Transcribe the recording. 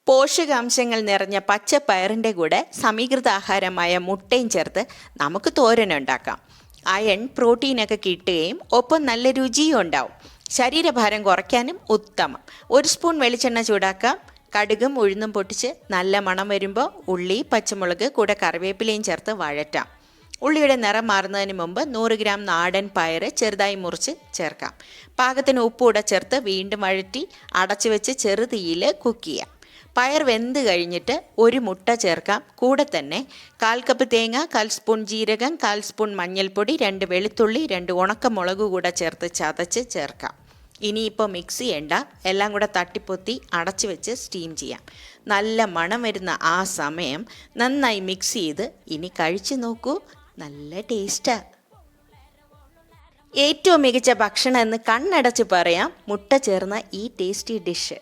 പോഷകാംശങ്ങൾ നിറഞ്ഞ പച്ചപ്പയറിൻ്റെ കൂടെ സമീകൃത ആഹാരമായ മുട്ടയും ചേർത്ത് നമുക്ക് തോരനുണ്ടാക്കാം. അയൺ, പ്രോട്ടീനൊക്കെ കിട്ടുകയും ഒപ്പം നല്ല രുചിയും ഉണ്ടാവും. ശരീരഭാരം കുറയ്ക്കാനും ഉത്തമം. 1 സ്പൂൺ വെളിച്ചെണ്ണ ചൂടാക്കാം. കടുകും ഉഴുന്നും പൊട്ടിച്ച് നല്ല മണം വരുമ്പോൾ ഉള്ളി, പച്ചമുളക് കൂടെ കറിവേപ്പിലയും ചേർത്ത് വഴറ്റാം. ഉള്ളിയുടെ നിറം മാറുന്നതിന് മുമ്പ് 100 ഗ്രാം നാടൻ പയർ ചെറുതായി മുറിച്ച് ചേർക്കാം. പാകത്തിന് ഉപ്പൂടെ ചേർത്ത് വീണ്ടും വഴറ്റി അടച്ചു വെച്ച് ചെറുതീയിൽ കുക്ക് ചെയ്യാം. പയർ വെന്ത് കഴിഞ്ഞിട്ട് 1 മുട്ട ചേർക്കാം. കൂടെ തന്നെ 1/4 കപ്പ് തേങ്ങ, 1/4 സ്പൂൺ ജീരകം, 1/4 സ്പൂൺ മഞ്ഞൾപ്പൊടി, 2 വെളുത്തുള്ളി, 2 ഉണക്കമുളക് കൂടെ ചേർത്ത് ചതച്ച് ചേർക്കാം. ഇനിയിപ്പോൾ മിക്സ് ചെയ്യേണ്ട, എല്ലാം കൂടെ തട്ടിപ്പൊത്തി അടച്ചു വെച്ച് സ്റ്റീം ചെയ്യാം. നല്ല മണം വരുന്ന ആ സമയം നന്നായി മിക്സ് ചെയ്ത് ഇനി കഴിച്ചു നോക്കൂ. നല്ല ടേസ്റ്റാ. ഏറ്റവും മികച്ച ഭക്ഷണം എന്ന് കണ്ണടച്ച് പറയാം മുട്ട ചേർന്ന ഈ ടേസ്റ്റി ഡിഷ്.